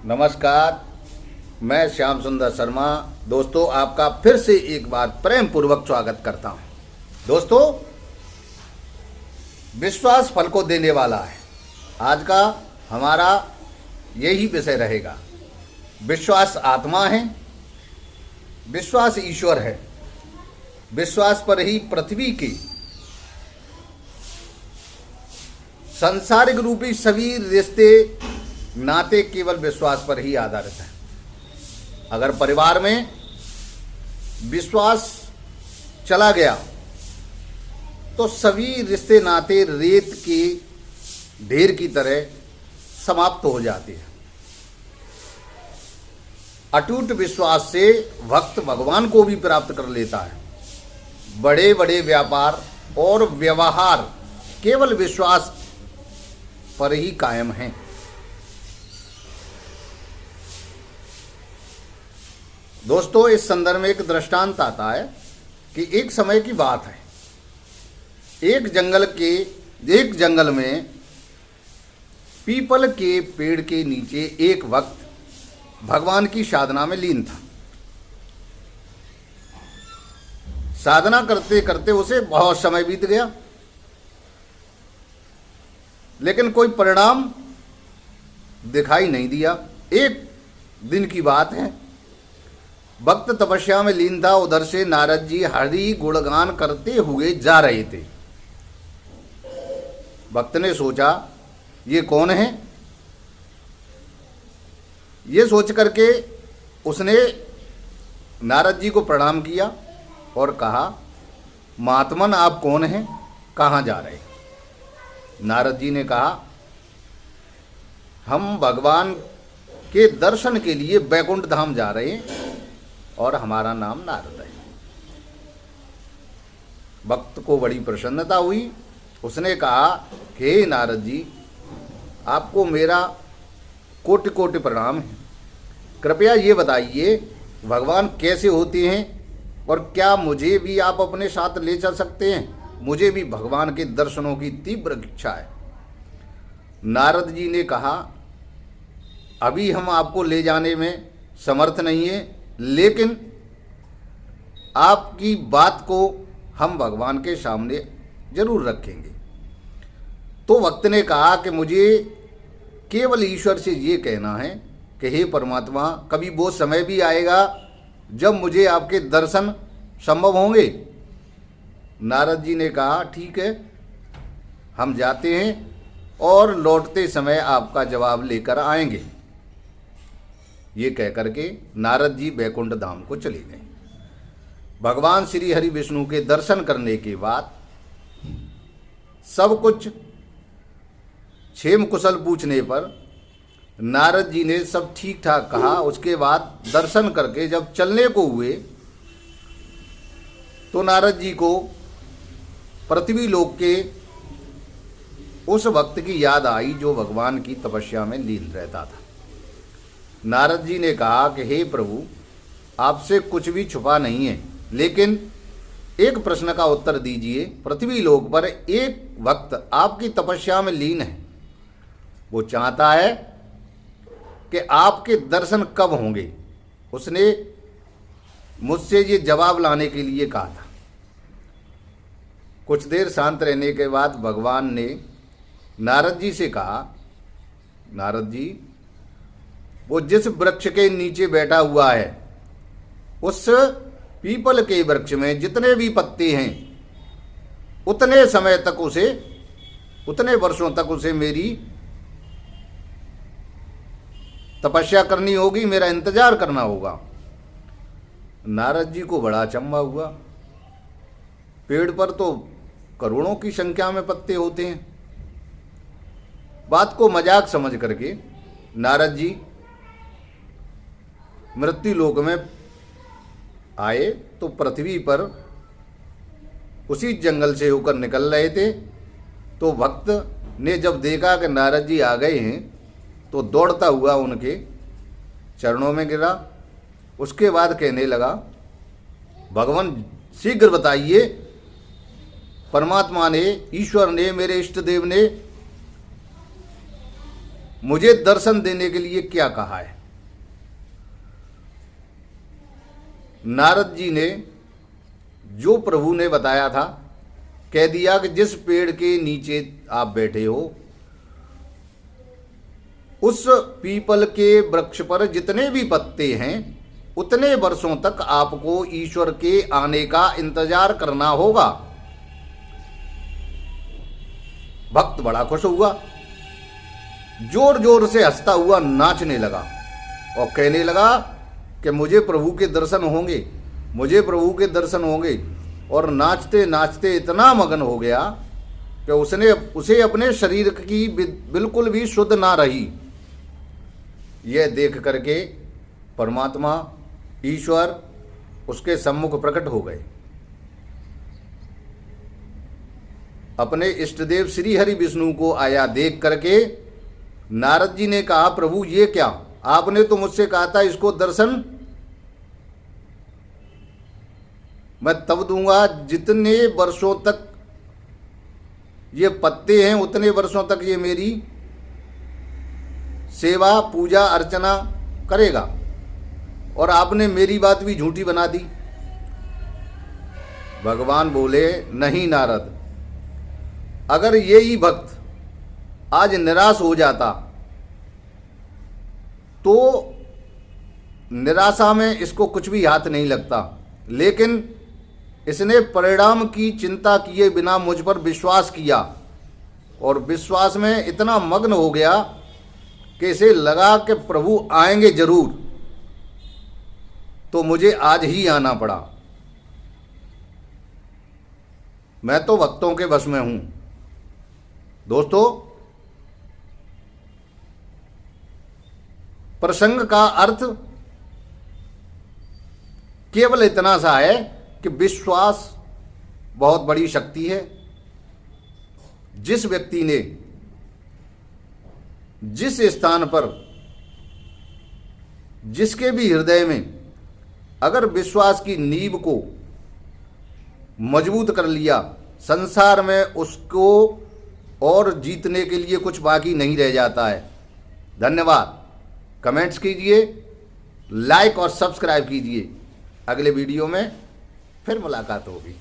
नमस्कार, मैं श्याम सुंदर शर्मा दोस्तों आपका फिर से एक बार प्रेम पूर्वक स्वागत करता हूं। दोस्तों, विश्वास फल को देने वाला है। आज का हमारा यही विषय रहेगा। विश्वास आत्मा है, विश्वास ईश्वर है। विश्वास पर ही पृथ्वी की सांसारिक रूपी सभी रिश्ते नाते केवल विश्वास पर ही आधारित हैं। अगर परिवार में विश्वास चला गया तो सभी रिश्ते नाते रेत के ढेर की तरह समाप्त हो जाते हैं। अटूट विश्वास से भक्त भगवान को भी प्राप्त कर लेता है। बड़े बड़े व्यापार और व्यवहार केवल विश्वास पर ही कायम हैं। दोस्तों, इस संदर्भ में एक दृष्टांत आता है कि एक समय की बात है। एक जंगल में पीपल के पेड़ के नीचे एक भक्त भगवान की साधना में लीन था। साधना करते करते उसे बहुत समय बीत गया, लेकिन कोई परिणाम दिखाई नहीं दिया। एक दिन की बात है, भक्त तपस्या में लीन था। उधर से नारद जी हरि गुणगान करते हुए जा रहे थे। भक्त ने सोचा, ये कौन है? ये सोच करके उसने नारद जी को प्रणाम किया और कहा, महात्मन आप कौन हैं, कहाँ जा रहे हैं? नारद जी ने कहा, हम भगवान के दर्शन के लिए बैकुंठ धाम जा रहे हैं और हमारा नाम नारद है। भक्त को बड़ी प्रसन्नता हुई। उसने कहा, हे नारद जी, आपको मेरा कोटि कोटि प्रणाम है। कृपया ये बताइए, भगवान कैसे होते हैं और क्या मुझे भी आप अपने साथ ले चल सकते हैं? मुझे भी भगवान के दर्शनों की तीव्र इच्छा है। नारद जी ने कहा, अभी हम आपको ले जाने में समर्थ नहीं है, लेकिन आपकी बात को हम भगवान के सामने जरूर रखेंगे। तो भक्त ने कहा कि मुझे केवल ईश्वर से ये कहना है कि हे परमात्मा, कभी वो समय भी आएगा जब मुझे आपके दर्शन संभव होंगे। नारद जी ने कहा, ठीक है, हम जाते हैं और लौटते समय आपका जवाब लेकर आएंगे। ये कहकर के नारद जी बैकुंठ धाम को चले गए। भगवान श्री हरि विष्णु के दर्शन करने के बाद सब कुछ क्षेम कुशल पूछने पर नारद जी ने सब ठीक ठाक कहा। उसके बाद दर्शन करके जब चलने को हुए तो नारद जी को पृथ्वी लोक के उस भक्त की याद आई जो भगवान की तपस्या में लीन रहता था। नारद जी ने कहा कि हे प्रभु, आपसे कुछ भी छुपा नहीं है, लेकिन एक प्रश्न का उत्तर दीजिए। पृथ्वी लोक पर एक भक्त आपकी तपस्या में लीन है। वो चाहता है कि आपके दर्शन कब होंगे। उसने मुझसे ये जवाब लाने के लिए कहा था। कुछ देर शांत रहने के बाद भगवान ने नारद जी से कहा, नारद जी, वो जिस वृक्ष के नीचे बैठा हुआ है, उस पीपल के वृक्ष में जितने भी पत्ते हैं, उतने समय तक उसे, उतने वर्षों तक उसे मेरी तपस्या करनी होगी, मेरा इंतजार करना होगा। नारद जी को बड़ा अचंभा हुआ। पेड़ पर तो करोड़ों की संख्या में पत्ते होते हैं। बात को मजाक समझ करके नारद जी मृत्यु लोक में आए तो पृथ्वी पर उसी जंगल से होकर निकल रहे थे। तो भक्त ने जब देखा कि नारद जी आ गए हैं तो दौड़ता हुआ उनके चरणों में गिरा। उसके बाद कहने लगा, भगवान शीघ्र बताइए, परमात्मा ने, ईश्वर ने, मेरे इष्ट देव ने मुझे दर्शन देने के लिए क्या कहा है। नारद जी ने जो प्रभु ने बताया था कह दिया कि जिस पेड़ के नीचे आप बैठे हो उस पीपल के वृक्ष पर जितने भी पत्ते हैं उतने वर्षों तक आपको ईश्वर के आने का इंतजार करना होगा। भक्त बड़ा खुश हुआ, जोर जोर से हंसता हुआ नाचने लगा और कहने लगा कि मुझे प्रभु के दर्शन होंगे, मुझे प्रभु के दर्शन होंगे। और नाचते नाचते इतना मगन हो गया कि उसे अपने शरीर की बिल्कुल भी शुद्ध ना रही। यह देख करके परमात्मा ईश्वर उसके सम्मुख प्रकट हो गए। अपने इष्टदेव श्री हरि विष्णु को आया देख करके नारद जी ने कहा, प्रभु ये क्या, आपने तो मुझसे कहा था इसको दर्शन मैं तब दूंगा जितने वर्षों तक ये पत्ते हैं उतने वर्षों तक ये मेरी सेवा पूजा अर्चना करेगा, और आपने मेरी बात भी झूठी बना दी। भगवान बोले, नहीं नारद, अगर ये ही भक्त आज निराश हो जाता तो निराशा में इसको कुछ भी हाथ नहीं लगता, लेकिन इसने परिणाम की चिंता किए बिना मुझ पर विश्वास किया और विश्वास में इतना मग्न हो गया कि इसे लगा कि प्रभु आएंगे जरूर, तो मुझे आज ही आना पड़ा। मैं तो भक्तों के वश में हूं। दोस्तों, प्रसंग का अर्थ केवल इतना सा है कि विश्वास बहुत बड़ी शक्ति है। जिस व्यक्ति ने जिस स्थान पर जिसके भी हृदय में अगर विश्वास की नींव को मजबूत कर लिया, संसार में उसको और जीतने के लिए कुछ बाकी नहीं रह जाता है। धन्यवाद। कमेंट्स कीजिए, लाइक और सब्सक्राइब कीजिए। अगले वीडियो में फिर मुलाकात होगी।